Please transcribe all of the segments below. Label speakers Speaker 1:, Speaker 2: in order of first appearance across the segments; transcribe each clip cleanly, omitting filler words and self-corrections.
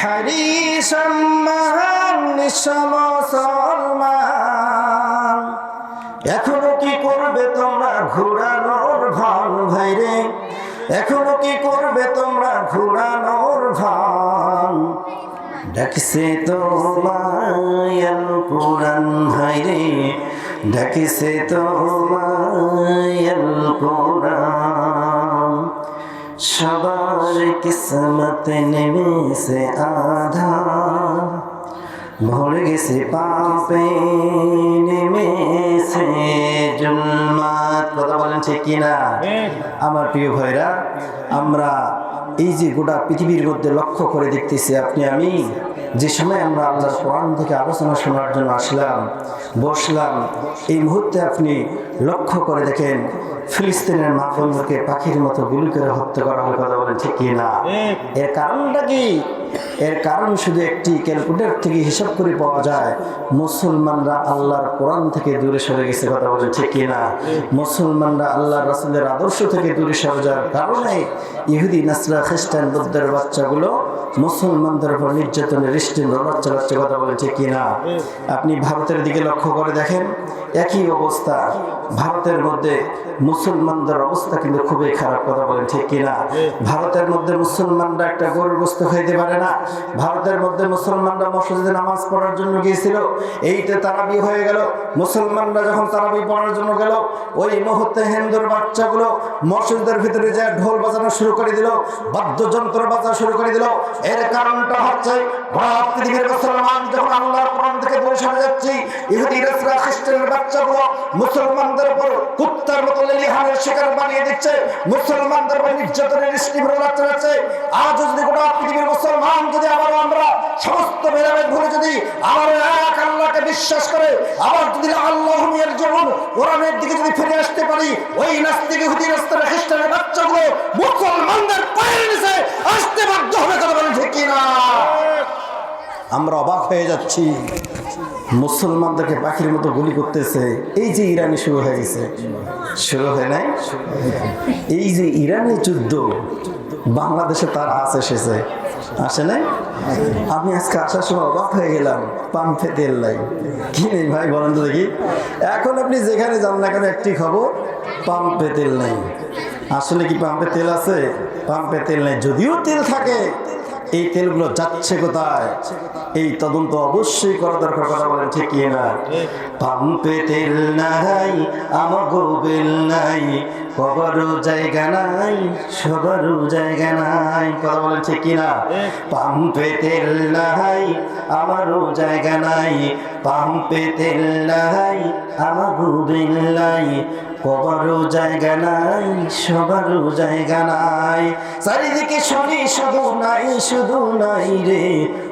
Speaker 1: হারিসাম মহান মুসলমান, এখনো কি করবে তোমরা ঘোরানোর ভান ভাইরে, এখনো কি করবে তোমরা ঘোরানোর ভান। ডাকছে তোমায় আল কোরআন ভাইরে, ডাকছে তোমায় আল কোরআন। সবার কিসমতে নেমেছে আধার, ভরে গেছে পাপে নেমেছে জুলমাত। কথা বলেন ঠিক কিনা? আমার প্রিয় ভাইরা, আমরা এই যে গোটা পৃথিবীর মধ্যে লক্ষ্য করে দেখতেছি, আপনি আমি যে সময় আমরা আল্লাহর কোরআন থেকে আলোচনা শোনার জন্য আসলাম, বসলাম, এই মুহূর্তে আপনি লক্ষ্য করে দেখেন ফিলিস্তিনের মা-বোনদেরকে পাখির মতো গুলি করে হত্যা করা হয়। কথা বলেন ঠিক কিনা? এর কারণটা কি? এর কারণ শুধু একটি, ক্যালকুলেটর থেকে হিসাব করে পাওয়া যায়, মুসলমানরা আল্লাহর কোরআন থেকে দূরে সরে গেছে। কথা বলেন ঠিক কিনা? মুসলমানরা আল্লাহ রাসূলের আদর্শ থেকে দূরে সরে যাওয়ার কারণে ইহুদি, নাসরা, খ্রিস্টান, বৌদ্ধের বাচ্চাগুলো মুসলমানদের উপর নির্যাতনের হৃষ্টির রোলার চালাচ্ছে। কথা বলেন ঠিক কিনা? আপনি ভারতের দিকে লক্ষ্য করে দেখেন, একই অবস্থা। ভারতের মধ্যে মুসলমানদের অবস্থা কিন্তু খুবই খারাপ। কথা বলেন ঠিক কিনা? ভারতের মধ্যে মুসলমানরা একটা গরুর গোশত খাইতে পারে না। ভারতের মধ্যে মুসলমানরা মসজিদে নামাজ পড়ার জন্য গিয়েছিল, এইতে তারাবি হয়ে গেল। মুসলমানরা যখন তারাবি পড়ার জন্য গেল, ওই মুহূর্তে হিন্দুর বাচ্চাগুলো মসজিদের ভিতরে যায় ঢোল বাজানো শুরু করে দিল, বাদ্যযন্ত্র বাজানো শুরু করে দিল। এর কারণটা হচ্ছে পৃথিবীর মুসলমান যখন আল্লাহর কোরআন থেকে দূরে সরে যাচ্ছে, ইহুদি, নাসরা, খ্রিস্টানের বাচ্চাগুলো মুসলমানদের উপর কুত্তার মতো লেলিহানের শিকার বানিয়ে দিচ্ছে, মুসলমানদের উপর নির্যাতনের স্টিম রোলার চালাচ্ছে। আজ যদি গোটা পৃথিবীর মুসলমান যদি আবারও আমরা সমস্ত ভেদাভেদ ভুলে যদি আবার এক আল্লাহকে বিশ্বাস করে, আবার যদি আল্লাহর জীবন কোরআনের দিকে যদি ফিরে আসতে পারি, ওই নাস্তিক, ইহুদি, নাসরা, খ্রিস্টানের বাচ্চাগুলো মুসলমানদের পায়ের নিচে আসতে বাধ্য হবে। কথা বলেন ঠিক কিনা? আমরা অবাক হয়ে যাচ্ছি, মুসলমানদেরকে পাখির মতো গুলি করতেছে। এই যে ইরানি শুরু হয়ে গেছে, শুরু হয় নাই? এই যে ইরানি যুদ্ধ, বাংলাদেশে তার আস এসেছে, আসে নাই? আমি আজকে আসার সময় অবাক হয়ে গেলাম, পাম্পে তেল নাই। কি নেই ভাই বলেন তো দেখি? এখন আপনি যেখানে যান না কেন একটি খবর, পাম্পে তেল নাই। আসলে কি পাম্পে তেল আছে? পাম্পে তেল নেই। যদিও তেল থাকে, এই তেলগুলো যাচ্ছে কোথায়? এই তদন্ত অবশ্যই করা দরকার। কথা বলেন ঠিক কিনা? পাম্পে তেল নাই, আমাগো বেল নাই, সবারও জায়গা নাই, সবারও জায়গা নাই। কথা বলেন ঠিক কিনা? পাম্পে তেল নাই, আমারও জায়গা নাই, পাম্পে তেল নাই, আমাগো বেল নাই, সবারও জায়গা নাই, সবারও জায়গা নাই। চারিদিকে শুনি শুধু নাই, শুধু নাই রে,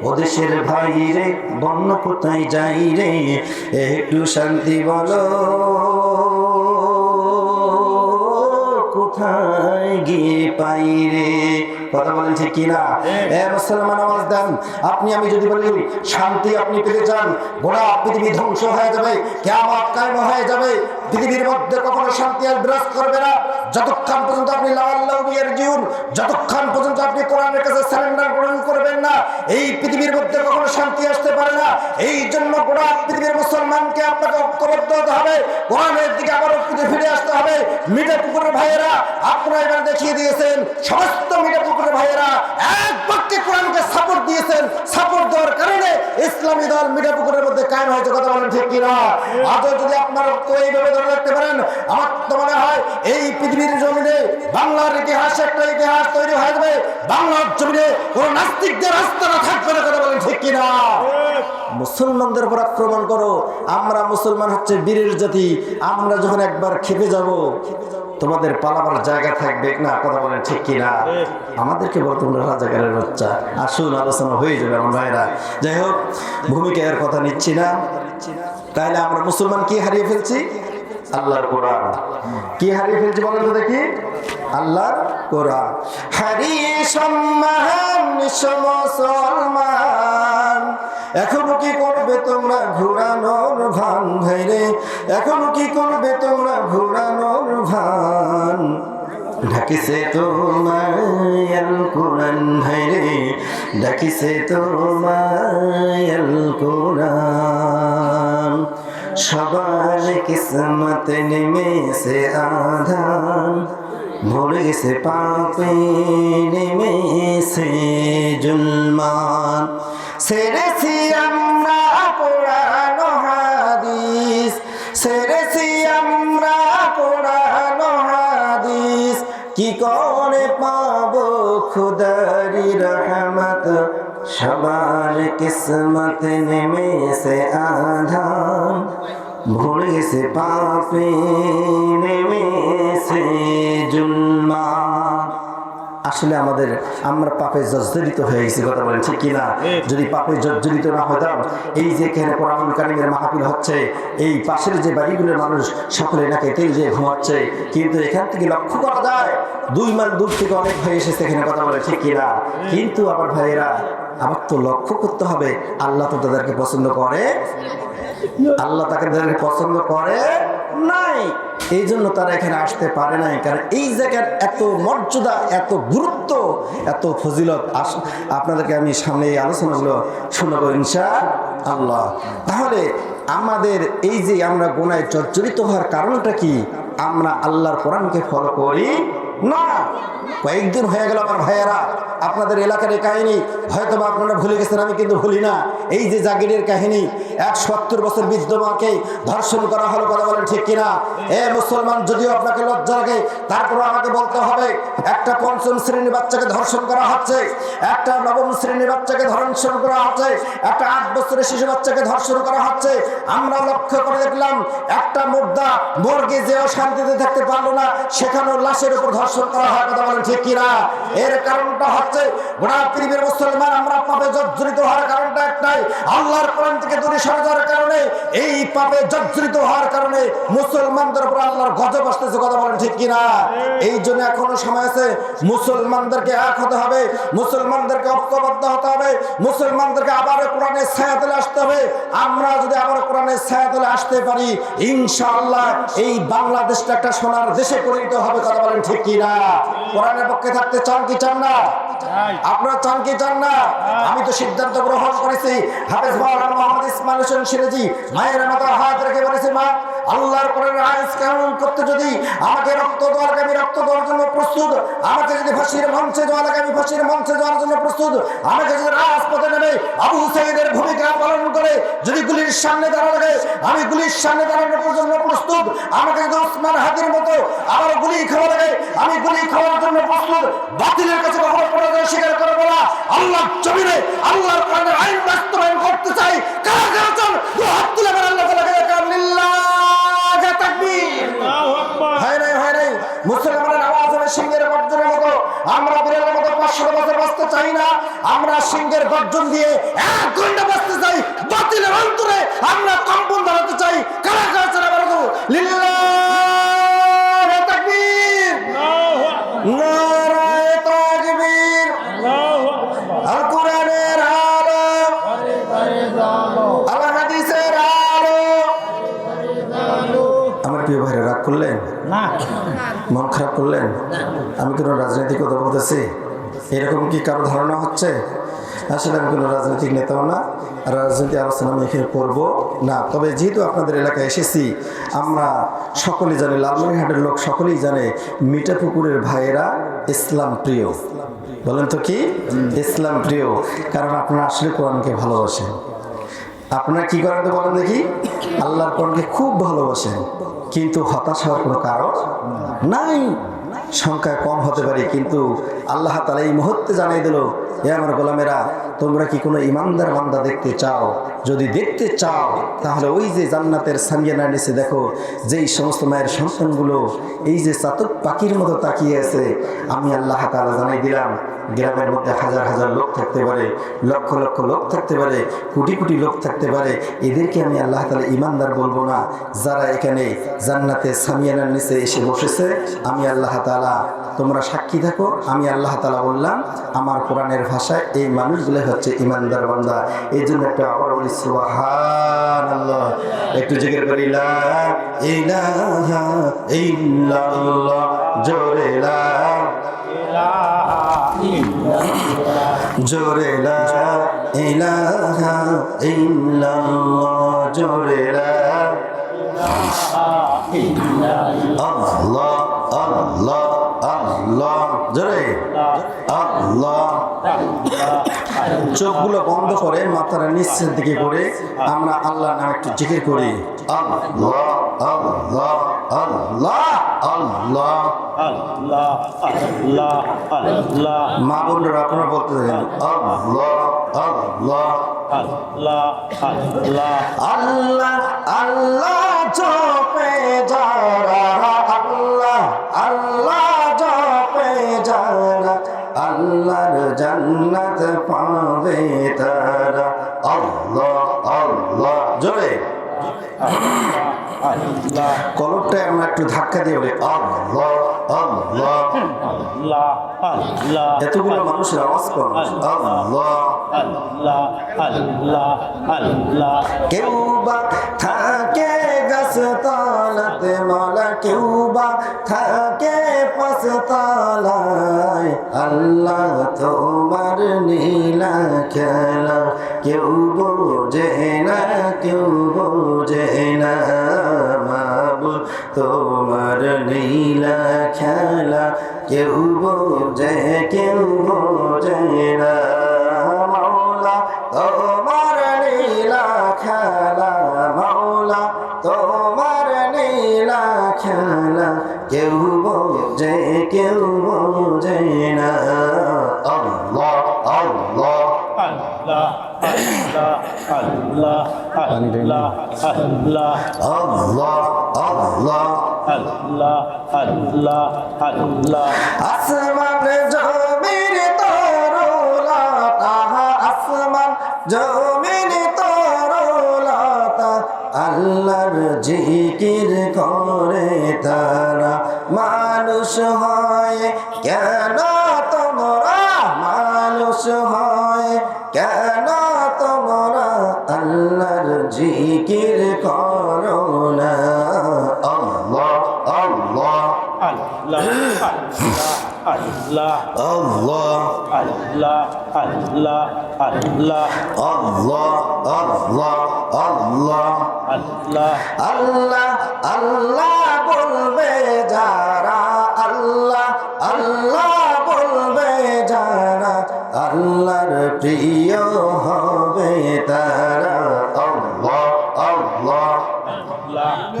Speaker 1: ও দেশের ভাই রে, বন্য কোথায় যাই রে, একটু শান্তি বলো, কোথায় গিয়ে পাই রে। কথা বলেন ঠিক কিনা? মুসলমান আওয়াজ দেন। আপনি আমি যদি বলি শান্তি আপনি পেতে চান, গোটা পৃথিবী ধ্বংস হয়ে যাবে, কিয়ামত কায়েম হয়ে যাবে, পৃথিবীর মধ্যে কখনো শান্তি আর বিরাজ করবে না যতক্ষণ পর্যন্ত আপনি যতক্ষণ পর্যন্ত আপনি কোরআনের কাছে সারেন্ডার করবেন না, এই পৃথিবীর মধ্যে কখনো শান্তি আসতে পারে না। এই জন্য গোটা পৃথিবীর মুসলমানকে আপনাকে ঐক্যবদ্ধ হতে হবে, কোরআনের দিকে আবারও ফিরে আসতে হবে। মিঠাপুকুরের ভাইয়েরা আপনারা এবার দেখিয়ে দিয়েছেন, সমস্ত মিঠাপুকুরের ভাইয়েরা এক বাক্যে কোরআনকে সাপোর্ট দিয়েছেন। সাপোর্ট দেওয়ার কারণে ইসলামী দল মিঠাপুকুরের মধ্যে কায়েম হয়েছে। কথা বলেন ঠিক কিনা? আজও যদি আপনারা এইভাবে ধরে রাখতে পারেন, আমার তো মনে হয় এই পৃথিবীর জমিনে বাংলার ইতিহাসে একটা ইতিহাস তৈরি হয়ে যাবে। বাংলার জমিনে কোন নাস্তিকদের আস্তানা থাকবে না। কথা বলেন ঠিক কিনা? মুসলমানদের উপর আক্রমণ করো। আমরা মুসলমান হচ্ছে বীরের জাতি, আমরা যখন একবার খেপে যাব, তোমাদের পালাবার জায়গা থাকবে না। কথা বলেন ঠিক কিনা? আমাদেরকে বল তোমরা রাজাকারের বাচ্চা। আসুন, আলোচনা হয়ে যাবে আমার ভাইরা। যাই হোক, ভূমিকার কথা নিচ্ছি না। তাহলে আমরা মুসলমান কি হারিয়ে ফেলছি? আল্লাহর কোরআন। কি হারিয়ে ফেলছি বলেন তো দেখি? আল্লাহর কোরআন হারিয়ে সম্মান মুসলমান। এখনো কি করবে তোমরা ঘোরানোর ভান ভাইরে, এখনো কি করবে তোমরা ঘোরানোর ভান। ঢাকিছে তোমায় আল কোরআন ভাইরে, ডাকিছে তোমায় আল কোরআন। সবার কিসমতে নেমেছে আধান, ভরে গেছে পাপে নেমেছে জুলমান। সেরেছি আমরা কোরআন হাদিস, সেরেছি আমরা কোরআন হাদিস, কি করে পাবো খুদারি রহমত। সবার কিসমত নেমেছে আধান, ভুলে গেছে পাপে নেমেছে জুলমান। আসলে আমরা পাপে জর্জরিত হয়ে গেছি, কথা বলেন ঠিক কিনা? যদি পাপে জর্জরিত না হতাম, এই যে এখানে কোরআনুল কারীমের মাহফিল হচ্ছে, এই পাশের যে বাড়িগুলোর মানুষ সকলে নাকি তেল দিয়ে ঘুমাচ্ছে, কিন্তু এখান থেকে লক্ষ্য করা যায় 2 মাইল দূর থেকে অনেক ভাই এসেছে এখানে, কথা বলে ঠিক কিনা? কিন্তু আবার ভাইয়েরা, আবার তো লক্ষ্য করতে হবে, আল্লাহ তো তাদেরকে পছন্দ করে, আল্লাহ তাদেরকে পছন্দ করে নাই, এই জন্য তারা এখানে আসতে পারে নাই। কারণ এই জায়গার এত মর্যাদা, এত গুরুত্ব, এত ফজিলত আপনাদেরকে আমি সামনে এই আলোচনাগুলো শোনাবো ইনশাআল্লাহ। তাহলে আমাদের এই যে আমরা গুনাহে জর্জরিত হওয়ার কারণটা কি? আমরা আল্লাহর কোরআনকে ফলো করি না। কয়েকদিন হয়ে গেল আমার ভাইয়েরা, আপনাদের এলাকার এই কাহিনী হয়তো বা আপনারা ভুলে গেছেন, আমি কিন্তু ভুলি না। এই যে জাগিরের কাহিনী, 170 বছর বৃদ্ধ মাকে ধর্ষণ করা হলো, কথা বলেন ঠিক কিনা? এ মুসলমান, যদিও আপনাকে লজ্জা লাগে, তারপরে আমাকে বলতে হবে, একটা 5ম শ্রেণীর বাচ্চাকে ধর্ষণ করা হচ্ছে, একটা 9ম শ্রেণীর বাচ্চাকে ধর্ষণ করা হচ্ছে, একটা 8 বছরের শিশু বাচ্চাকে ধর্ষণ করা হচ্ছে। আমরা লক্ষ্য করে দেখলাম, একটা মুর্দা মর্গে যেও শান্তিতে থাকতে পারলো না, সেখানেও লাশের উপর ধর্ষণ করা হয়, কথা বলেন ঠিক কিনা? এর কারণটা হচ্ছে গোটা পৃথিবীর মুসলমান আমরা পাপে জর্জরিত হওয়ার কারণটা একটাই, আল্লাহর কোরআন থেকে দূরে সরে যাওয়ার কারণে, এই পাপে জর্জরিত হওয়ার কারণে মুসলমানদের উপর আল্লাহর গজব আসতেছে, কথা বলেন ঠিক কিনা? এই জন্য এখনো সময় আছে, মুসলমানদেরকে এক হতে হবে, মুসলমানদেরকে ঐক্যবদ্ধ হতে হবে, মুসলমানদেরকে আবার কোরআনের ছায়াতলে আসতে হবে। আমরা যদি আবার কোরআনের ছায়াতলে আসতে পারি, ইনশাআল্লাহ এই বাংলাদেশটা একটা সোনার দেশে পরিণত হবে, কথা বলেন ঠিক কিনা? কোরআনের পক্ষে থাকতে চান কি চান না? আপনারা চান কি চান না? আমি তো সিদ্ধান্ত গ্রহণ করেছি, হাফেজ মাওলানা মুহাম্মদ ইসমাইল হোসেন সিরাজি মায়ের মাথায় হাত রেখে বলেছি, মা, আল্লাহর কোরআনের আইন কানুন করতে যদি আমাকে রক্ত দেওয়ার লাগে আমি রক্ত দেওয়ার জন্য প্রস্তুত, আমাকে যদি ফাঁসির মঞ্চে যাওয়া লাগে আমি ফাঁসির মঞ্চে যাওয়ার জন্য প্রস্তুত, আমাকে যদি রাজপথে নেমে আবু সাঈদের ভূমিকা পালন করে যদি গুলির সামনে দাঁড়ানো লাগে আমি গুলির সামনে দাঁড়ানোর জন্য প্রস্তুত, আমাকে যদি ওসমান হাদির মতো আবার গুলি খাওয়া লাগে আমি গুলি খাওয়ার জন্য প্রস্তুত। বাতিলের কাছে কখনো পরাজয় স্বীকার করে বলা, আল্লাহর জমিনে আল্লাহর কোরআনের আইন বাস্তবায়ন করতে চাই, কারা কারা চান হাত তুলে আল্লাহ তাআলাকে লিল্লাহি তাকবীর। হয় নাই মুসলমানের আওয়াজ হবে সিংহের গর্জনের মতো, আমরা বিড়ালের মতো 500 বছর বাঁচতে চাই না, আমরা সিংহের গর্জন দিয়ে 1 ঘন্টা বাঁচতে চাই, বাতিলের অন্তরে আমরা কম্পন ধরাতে চাই। কারা কারা চান আবার লিল্লাহি তাকবীর, নারায়ে তাকবীর, আল কোরআনের আলো, আল হাদিসের আলো। আমার প্রিয় ভাইরা, রাগ করলেন না? মন খারাপ করলেন? আমি কোনো রাজনৈতিক কথা বলতেছি, এরকম কি কারো ধারণা হচ্ছে? আসলে আমি কোনো রাজনৈতিক নেতাও না, রাজনৈতিক আলোচনা আমি এখানে করবো না। তবে যেহেতু আপনাদের এলাকায় এসেছি, আমরা সকলেই জানি, লালমনিরহাটের লোক সকলেই জানে, মিঠাপুকুরের ভাইয়েরা ইসলাম প্রিয়। বলেন তো কি? ইসলাম প্রিয়। কারণ আপনারা আসলে কোরআনকে ভালোবাসেন। আপনারা কি করেন তো বলেন দেখি? আল্লাহর কোরআনকে খুব ভালোবাসেন, কিন্তু হতাশ হওয়ার কোনো কারণ নাই। সংখ্যায় কম হতে পারে, কিন্তু আল্লাহ তাআলা এই মুহূর্তে জানিয়ে দিল, এ আমার গোলামেরা, তোমরা কি কোনো ইমানদার বান্দা দেখতে চাও? যদি দেখতে চাও তাহলে ওই যে জান্নাতের সামিয়ানার নিচে দেখো, যেই সমস্ত মায়ের সন্তানগুলো এই যে চাতক পাখির মতো তাকিয়ে আছে, আমি আল্লাহ তাআলা জানিয়ে দিলাম, গ্রামের মধ্যে হাজার হাজার লোক থাকতে পারে, লক্ষ লক্ষ লোক থাকতে পারে, কোটি কোটি লোক থাকতে পারে, এদেরকে আমি আল্লাহ তাআলা ইমানদার বলবো না। যারা এখানে জান্নাতের সামিয়ানার নিচে এসে বসেছে, আমি আল্লাহ তাআলা, তোমরা সাক্ষী থাকো, আমি আল্লাহ তাআলা বললাম, আমার কোরআনের ভাষায় এই মানুষগুলো হচ্ছে ইমানদার বান্দা। এই জন্য একটা আবার বলি সুবহানাল্লাহ, একটু জিকির করি লা ইলাহা ইল্লাল্লাহ, জোরে লা ইলাহা ইল্লাল্লাহ। জোরে লা ইলাহা ইল্লাল্লাহ জোরে লা আল্লাহ আল্লাহ আল্লাহ জোরে আল্লাহ। চোখগুলো বন্ধ করে মাথাটা নিচের দিকে করে আমরা আল্লাহ নামে একটু জিকির করি। আল্লাহ আল্লাহ আল্লাহ আল্লাহ
Speaker 2: আল্লাহ আল্লাহ আল্লাহ।
Speaker 1: মা বোনরা আপনারা বলতে থাকেন আল্লাহ আল্লাহ
Speaker 2: আল্লাহ আল্লাহ
Speaker 1: আল্লাহ আল্লাহ জপে যারা আল্লাহ আল্লাহ জপে যারা আল্লাহর জান্নাত পাবে তারা। আল্লাহ আল্লাহ জোরে
Speaker 2: আল্লাহ
Speaker 1: কলমটায় আমরা একটু ধাক্কা দিয়ে বলি আল্লাহ আল্লাহ
Speaker 2: আল্লাহ আল্লাহ।
Speaker 1: এতগুলো মানুষের আওয়াজ কম আল্লাহ
Speaker 2: আল্লাহ আল্লাহ আল্লাহ।
Speaker 1: কেউ বা থাকে গাছতলাতে মালা কেউ বা থাকে পাঁচতলায় আল্লাহ তোমার নীলা খেলা কেউ বোঝে না কেউ বোঝে না মাবুদ তোমার নীলা খেলা কেউ বোঝে কেউ বোঝে না মাওলা তোমার নীলা খেলা মাওলা তোমার নীলা খেলা কেউ বোঝে কেউ বোঝে না। আল্লাহ আল্লাহ
Speaker 2: আল্লাহ আল্লাহ আল্লাহ আল্লাহ আল্লাহ
Speaker 1: আল্লাহ আল্লাহ
Speaker 2: আল্লাহ আল্লাহ আল্লাহ।
Speaker 1: আসমান জমিন তরুলতা আসমান জমিন তরুলতা আল্লাহর জিকির করে তারা মানুষ হয় কেন তোমরা মানুষ হয় কেন তোমরা আল্লাহর জিকির করো না। আল্লাহ আল্লাহ
Speaker 2: আল্লাহ আল্লাহ
Speaker 1: আল্লাহ
Speaker 2: আল্লাহ আল্লাহ আল্লাহ
Speaker 1: আল্লাহ আল্লাহ আল্লাহ
Speaker 2: আল্লাহ
Speaker 1: আল্লাহ আল্লাহ বলবে যারা আল্লাহ আল্লাহ বলবে যারা আল্লাহর প্রিয় হবে তারা। আল্লাহ আল্লাহ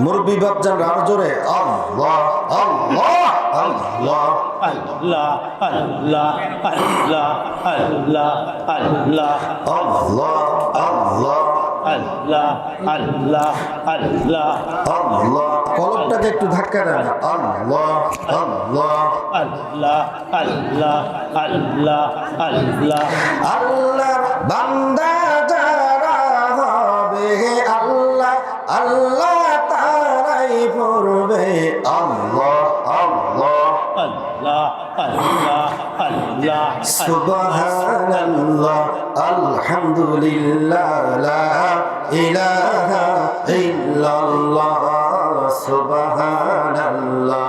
Speaker 1: মুরব্বী বাপজান আরো জোরে আল্লাহ আল্লাহ আল্লাহ
Speaker 2: আল্লাহ আল্লাহ আল্লাহ আল্লাহ আল্লাহ
Speaker 1: আল্লাহ আল্লাহ
Speaker 2: আল্লাহ আল্লাহ আল্লাহ
Speaker 1: আল্লাহ কলমটাকে একটু ধাক্কা দেন আল্লাহ আল্লাহ
Speaker 2: আল্লাহ আল্লাহ আল্লাহ আল্লাহ।
Speaker 1: আল্লাহ বান্দা যারা হবে আল্লাহ আল্লাহ তারাই পড়বে আল্লাহ আল্লাহ
Speaker 2: আল্লাহ আল্লাহ আল্লাহ।
Speaker 1: সুবহানাল্লাহ আলহামদুলিল্লাহ লা ইলাহা ইল্লাল্লাহ সুবহানাল্লাহ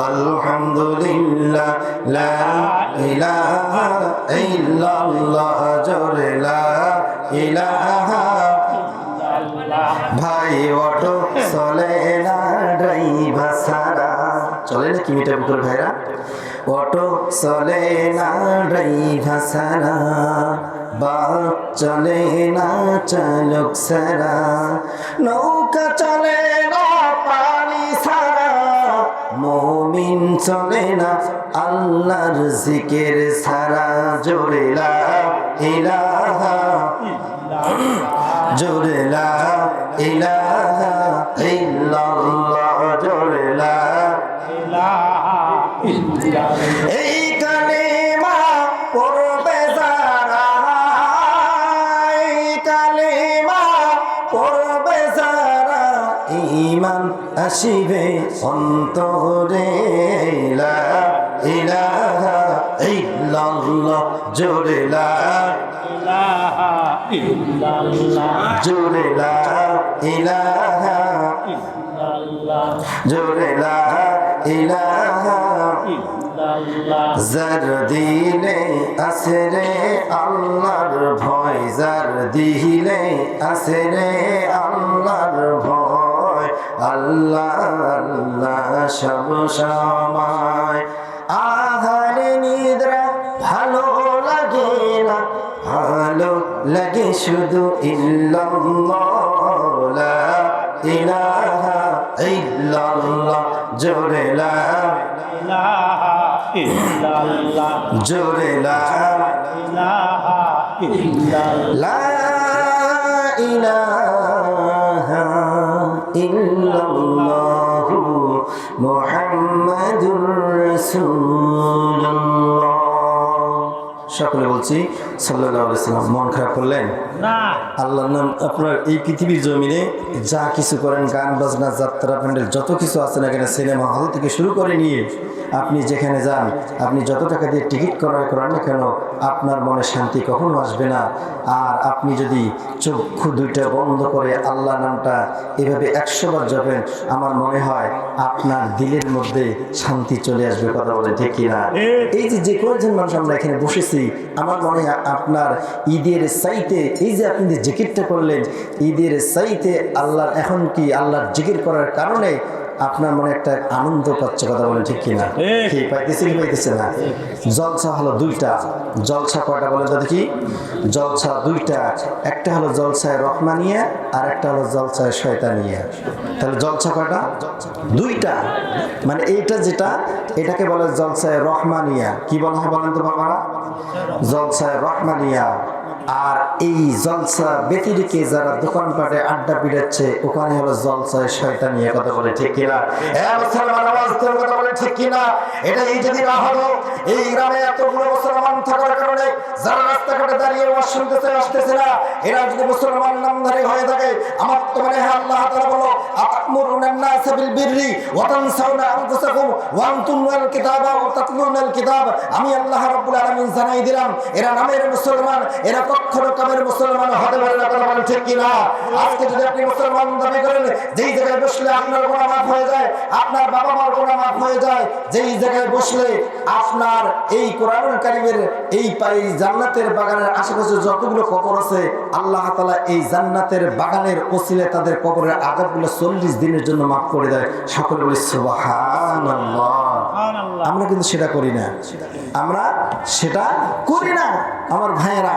Speaker 1: আলহামদুলিল্লাহ লা ইলাহা ইল্লাল্লাহ জোরে লা ইলাহা। ভাই অটো চলে না ড্রাইভার সারা চলে না কি মিটার পুকুর ভাইরা অটো চলে না ড্রাইভার সারা বাস চলে না চালক সারা নৌকা চলে না পানি সারা মুমিন চলে না আল্লাহর জিকির সারা জোরে লা ইলাহা জোরে লা ইলাহা ইল্লাল্লাহ জোরে লা
Speaker 2: ইলাহা ইল্লাল্লাহ।
Speaker 1: এই কালিমা পড়বে যারা এই কালিমা পড়বে যারা ঈমান আসিবে অন্তরে লা ইলাহা ইল্লাল্লাহ জোরে লা
Speaker 2: ইলাহা ইল্লাল্লাহ
Speaker 1: জোরে লা ইলাহা
Speaker 2: ইল্লাল্লাহ
Speaker 1: জোরে লা ইলাহা যার দিলে আছে রে আল্লাহর ভয়, যার দিলে আছে রে আল্লাহর ভয়, আল্লাহ আল্লাহ সব সময়। আহার নিদ্রা ভালো লাগে না, ভালো লাগে শুধু ইল্লাল্লাহ, লা ইলাহা ইল্লাল্লাহ, জোরে লা
Speaker 2: ইলাহা ইল্লাল্লাহ,
Speaker 1: জোরে লা
Speaker 2: ইলাহা ইল্লাল্লাহ,
Speaker 1: লা ইলাহা ইল্লাল্লাহ মুহাম্মাদুর রাসূলুল্লাহ। সকলে বলছি সাল্লাল্লাহু আলাইহি ওয়াসাল্লাম। মন খারাপ করলেন
Speaker 2: না,
Speaker 1: আল্লাহর নাম আপনার এই পৃথিবীর জমিনে যা কিছু করেন, গান বাজনা, যাত্রা, প্যান্ডেল, যত কিছু আছে না কেন, সিনেমা হল থেকে শুরু করে নিয়ে আপনি যেখানে যান, আপনি যত টাকা দিয়ে টিকিট ক্রয় করেন না কেন, আপনার মনে শান্তি কখনো আসবে না। আর আপনি যদি চক্ষু দুইটা বন্ধ করে আল্লাহ নামটা এভাবে 100 বার জপেন, আমার মনে হয় আপনার দিলের মধ্যে শান্তি চলে আসবে। কথা বলে ঠিক কিনা? এই যে কয়েকজন মানুষ আমরা এখানে বসেছি, আমার মনে হয় আপনার ঈদের চাইতে, এই যে আপনি যে জিকিরটা করলেন, ঈদের চাইতে আল্লাহ, এখন কি আল্লাহর জিকির করার কারণে আপনার মনে একটা আনন্দ পাচ্ছে। কথা বলেন ঠিক কিনা? কি পাইতেছে কি পাইতেছে না? জলসা হলো দুইটা। জলসা কয়টা বলেন তো দেখি? জলসা দুইটা। একটা হলো জলসায় রহমানিয়া, আর একটা হলো জলসায় শয়তানিয়া। তাহলে জলসা কয়টা? দুইটা। মানে এইটা যেটা, এটাকে বলে জলসায় রহমানিয়া। কি বলা হয় বলেন তো বাবারা? জলসায় রহমানিয়া। আর এই জলসা ব্যতিরেকে যারা দোকানপাটে আড্ডা পিটাচ্ছে, ওখানে হলো জলসায় শয়তানিয়া। কথা বলে ঠিক কিনা? মুসলমান আওয়াজ দিয়ে কথা বলে ঠিক কিনা? এটা এই যদি না হলো, এই গ্রামে এতগুলো মুসলমান থাকার কারণে যারা রাস্তাঘাটে দাঁড়িয়ে ওয়াজ শুনতেছে, আসতেছে না, এরা যদি মুসলমান নামধারী হয়ে থাকে, আমার তো মনে হয় আল্লাহ তাআলা বলো, আতামুরুনান নাস বিল বিররি ওয়া তানসাউনা আনফুসাকুম ওয়া আনতুমুল কিতাবা ওয়া তাতলুনাল কিতাব। আমি আল্লাহ রাব্বুল আলামিন জানাই দিলাম, এরা নামের মুসলমান, এরা কখনো কামের মুসলমান হতে পারে না। কথা বলেন ঠিক কিনা? আজকে যদি আপনি মুসলমান দাবি করেন, যেই জায়গায় বসলে আপনার গুনাহ মাফ হয়ে যায়, আপনার বাবা মার গুনাহ মাফ হয়ে যায়, যেই জায়গায় বসলে আপনার এই কোরআনুল কারীমের এই জান্নাতের বাগানের আশেপাশে যতগুলো কবর আছে, আল্লাহ তাআলা এই জান্নাতের বাগানের ওসিলায় তাদের কবরের আযাবগুলো 40 দিনের জন্য মাফ করে দেয়। সকলে বলি সুবহানাল্লাহ। আমরা কিন্তু সেটা করি না, আমরা সেটা করি না। আমার ভাইয়েরা,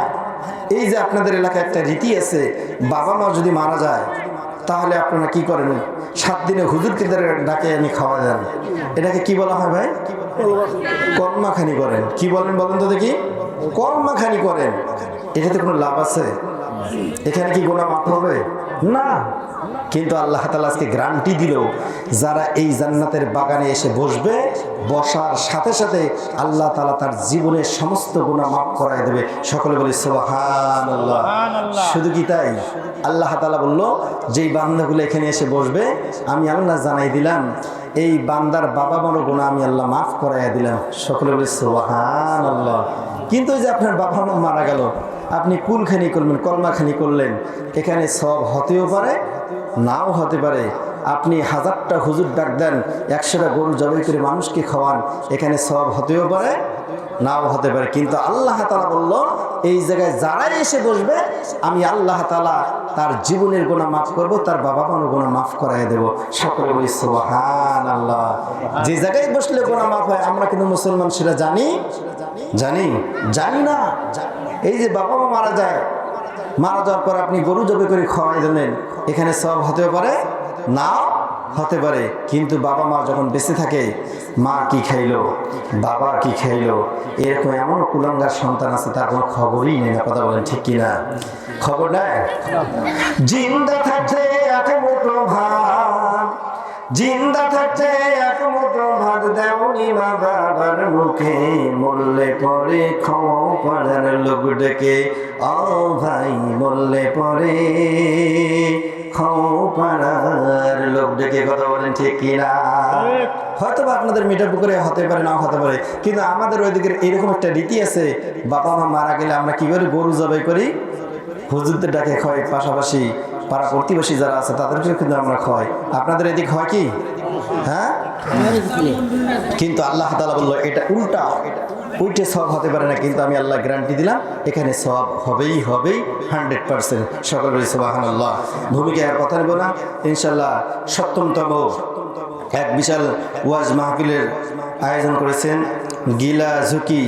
Speaker 1: এই যে আপনাদের এলাকায় একটা রীতি আছে, বাবা মা যদি মারা যায় তাহলে আপনারা কি করেন? 7 দিনে হুজুরকে ডাকে এনে খাওয়া দেন। এটাকে কি বলা হয় ভাই? কর্মাখানি করেন। কি বলেন বলেন তো দেখি? কর্মাখানি করেন। এটাতে কোনো লাভ আছে? এখানে কি গুনাহ মাফ হবে? না। কিন্তু আল্লাহ তাআলা আজকে গ্যারান্টি দিল, যারা এই জান্নাতের বাগানে এসে বসবে, বসার সাথে সাথে আল্লাহ তাআলা তার জীবনের সমস্ত গুনাহ মাফ করায় দেবে। সকলে বলি সুবহানাল্লাহ। শুধু কি তাই? আল্লাহ তাআলা বলল, যেই বান্দাগুলো এখানে এসে বসবে, আমি আল্লাহ জানাই দিলাম, এই বান্দার বাবা মারও গুনাহ আমি আল্লাহ মাফ করাইয়া দিলাম। সকলে বলি সুবহানাল্লাহ। কিন্তু এই যে আপনার বাবা মা মারা গেল, আপনি কুলখানি করলেন, কলমাখানি করলেন, এখানে সব হতেও পারে, নাও হতে পারে। আপনি 1000টা হুজুর ডাক দেন, 100টা গরু জবাই করে মানুষকে খাওয়ান, এখানে সব হতেও পারে, নাও হতে পারে। কিন্তু আল্লাহ তাআলা বলল, এই জায়গায় যারাই এসে বসবে, আমি আল্লাহ তাআলা তার জীবনের গুনাহ মাফ করব, তার বাবা মার গুনাহ মাফ করায় দেব। সকলে বলি সুবহানাল্লাহ। যে জায়গায় বসলে গুনাহ মাফ হয়, আমরা কিন্তু মুসলমান সেটা জানি জানি না। এই যে বাবা মা মারা যায়, মারা যাওয়ার পর আপনি গরু জবাই করে খাওয়াই দিলেন, এখানে সব হতে পারে, নাও হতে পারে। কিন্তু বাবা মা যখন বেঁচে থাকে, মা কি খাইলো, বাবা কি খাইলো, এরকম এমন কুলাঙ্গার সন্তান আছে, তার কোনো খবরই নেই না। কথা বলেন ঠিক কিনা? খবর নেয়। জিন্দা থাকতে এক মুঠো ভাত, জিন্দা থাকতে এক মুঠো ভাত দেওনি মা বাবার মুখে, মরলে পরে খাও পাড়ার লোক ডেকে, ও ভাই মরলে পরে খাও পাড়ার লোক ডেকে। কথা বলেন ঠিক কিনা? হয়তো বা আপনাদের মিঠাপুকুরে হতে পারে, না হতে পারে, কিন্তু আমাদের ওইদিকে এরকম একটা রীতি আছে, বাবা মা মারা গেলে আমরা কি করি? গরু জবাই করি, হুজুরদের ডাকে খাওয়াই, পাশাপাশি পাড়া প্রতিবেশী যারা আছে তাদেরকেও কিন্তু আমরা খাওয়াই। আপনাদের এদিক হয় কি? হ্যাঁ, কিন্তু আল্লাহ তাআলা বলল এটা উল্টা, উল্টে সওয়াব হতে পারে না, কিন্তু আমি আল্লাহ গ্যারান্টি দিলাম এখানে সওয়াব হবেই 100%। সকলে সুবহানাল্লাহ। ভূমিকা আর কথা নেব না, ইনশাআল্লাহ ৭০তম এক বিশাল ওয়াজ মাহফিলের আয়োজন করেছেন গিলা ঝুঁকি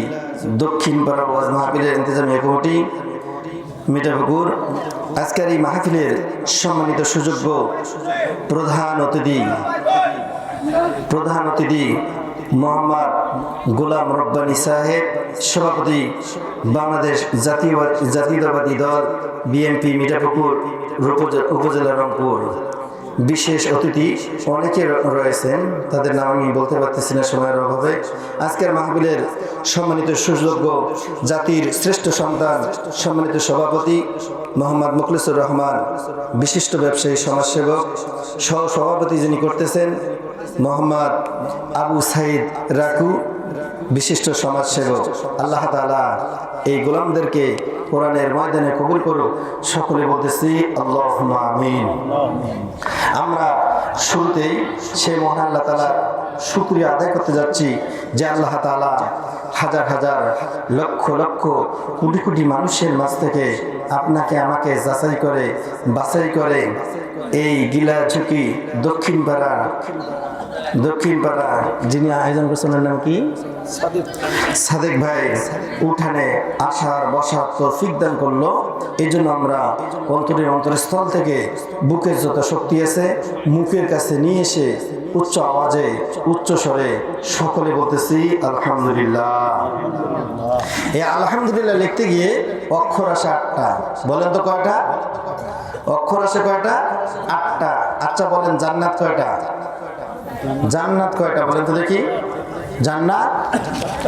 Speaker 1: দক্ষিণ পাড়া ওয়াজ মাহফিলের ইন্তেজামিয়া কমিটি মিঠাপুকুর। আজকের এই মাহফিলের সম্মানিত সুযোগ্য প্রধান অতিথি মোহাম্মদ গোলাম রব্বানী সাহেব, সভাপতি বাংলাদেশ জাতীয়তাবাদী দল বিএনপি মিঠাপুকুর উপজেলা রংপুর। বিশেষ অতিথি অনেকে রয়েছেন, তাদের নাম আমি বলতে পারতেছি না সময়ের অভাবে। আজকের মাহফিলের সম্মানিত সুযোগ্য জাতির শ্রেষ্ঠ সন্তান সম্মানিত সভাপতি মোহাম্মদ মুখলিসুর রহমান, বিশিষ্ট ব্যবসায়ী সমাজসেবক, সহ সভাপতি যিনি করতেছেন মোহাম্মদ আবু সাইদ রাকু, বিশিষ্ট সমাজসেবক। আল্লাহ তাআলা এই গোলামদেরকে কোরআনের ময়দানে কবুল করুক। সকলে বলতেছি আল্লাহুম্মা আমিন। আমরা শুরুতেই সেই মহান আল্লাহ তাআলার শুকরিয়া আদায় করতে যাচ্ছি যে আল্লাহ তাআলা হাজার হাজার লক্ষ লক্ষ কোটি কোটি মানুষের মাঝ থেকে আপনাকে আমাকে বাছাই করে এই গিলা ঝুঁকি দক্ষিণ পাড়া যিনি আয়োজন করছেন ওনার নাম কি? সাদেক ভাই উঠানে আসার বসার তৌফিক দান করলো। এই জন্য আমরা অন্তরস্থল থেকে বুকের যত শক্তি আছে মুখের কাছে নিয়ে এসে উচ্চ আওয়াজে উচ্চ স্বরে সকলে বলতেছি আলহামদুলিল্লাহ। এই আলহামদুলিল্লাহ লিখতে গিয়ে অক্ষর আসে 8টা। বলেন তো কয়টা অক্ষর আসে? কয়টা? 8টা। আচ্ছা বলেন জান্নাত কয়টা? জান্নাত কয়টা বলেন তো দেখি? জান্নাত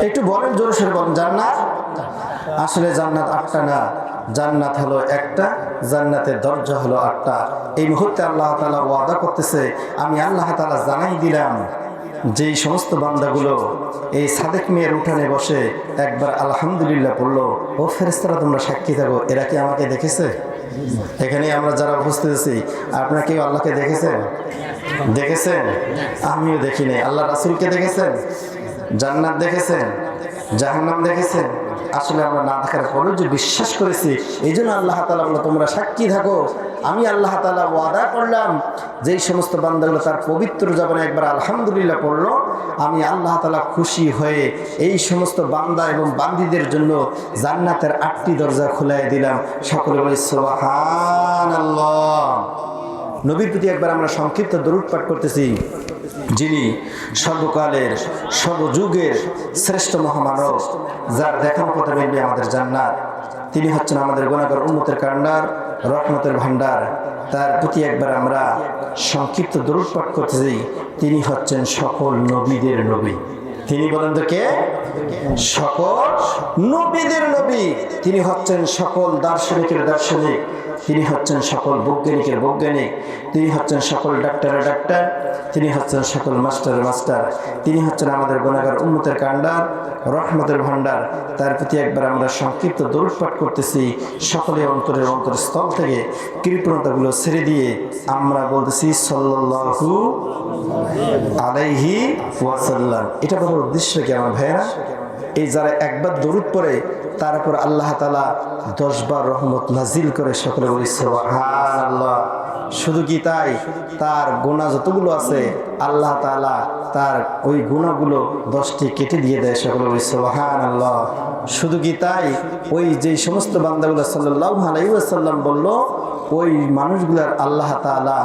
Speaker 1: একটু বলেন, জোরে সোরে বলেন। জান্নাত আসলে জান্নাত 8টা না, জান্নাত হলো একটা, জান্নাতের দরজা হলো 8টা। এই মুহূর্তে আল্লাহ তাআলা ওয়াদা করতেছে, আমি আল্লাহ তাআলা জানাই দিলাম যেই সমস্ত বান্দাগুলো এই সাদেক মেয়ের উঠানে বসে একবার আলহামদুলিল্লাহ পড়লো, ও ফেরেশতারা তোমরা সাক্ষী থাকো, এরা কি আমাকে দেখেছে? এখানে আমরা যারা উপস্থিত আছি, আপনারা কেউ আল্লাহকে দেখেছেন? আমিও দেখি নাই। আল্লাহ রাসূলকে দেখেছেন? জান্নাত দেখেছেন? জাহান্নাম দেখেছেন? আসলে আমরা না দেখার পরেও যে বিশ্বাস করেছি, এই জন্য আল্লাহ তাআলা বলল তোমরা সাক্ষী থাকো। আমি আল্লাহ তাআলা ওয়াদা করলাম যেই সমস্ত বান্দাগুলো তার পবিত্র জবানে একবার আলহামদুলিল্লাহ পড়লো, আমি আল্লাহ তাআলা খুশি হয়ে এই সমস্ত বান্দা এবং বান্দীদের জন্য জান্নাতের 8টি দরজা খুলে দিলাম। সকলে বলি সুবহানাল্লাহ। নবীর প্রতি একবার আমরা সংক্ষিপ্ত দরুদ পাঠ করতেছি, যিনি সর্বকালের সর্বযুগের শ্রেষ্ঠ মহামানব, যার দেখানো পথে মিলবে আমাদের জান্নাত। তিনি হচ্ছেন আমাদের গুনাহগার উম্মতের কান্ডার, রহমতের ভান্ডার। তার প্রতি একবার আমরা সংক্ষিপ্ত দরুদ পাঠ করতেছি। তিনি হচ্ছেন সকল নবীদের নবী। তিনি বলেন তো কে? সকল নবীদের নবী। তিনি হচ্ছেন সকল দার্শনিকের দার্শনিক, তিনি হচ্ছেন সকল বৈজ্ঞানিকের বৈজ্ঞানিক, তিনি হচ্ছেন সকল ডাক্তারের ডাক্তার, তিনি হচ্ছেন সকল মাস্টারের মাস্টার। তিনি হচ্ছেন আমাদের গুনাহগার উম্মতের কান্ডার, রহমতের ভান্ডার। তার প্রতি একবার আমরা সংক্ষিপ্ত দরুদ পাঠ করতেছি। সকলে অন্তরস্থল থেকে কৃপণতাগুলো ছেড়ে দিয়ে আমরা বলতেছি সাল্লাল্লাহু আলাইহি ওয়াসাল্লাম। এটা বলার উদ্দেশ্য কি আমার ভাইয়েরা? এই যারা একবার দরুদ পড়ে তার উপর আল্লাহ তাআলা 10 বার রহমত নাজিল করে। সকলে বলি সুবহানাল্লাহ। শুধু কি তাই, তার গুনাহ যতগুলো আছে আল্লাহ তাআলা তার ওই গুনাহগুলো 10টি কেটে দিয়ে দেয়। সকলে বলি সুবহানাল্লাহ। শুধু কি তাই, ওই যে সমস্ত বান্দাগুলো সাল্লাল্লাহু আলাইহি ওয়াসাল্লাম বলল, ওই মানুষগুলার আল্লাহ তাআলা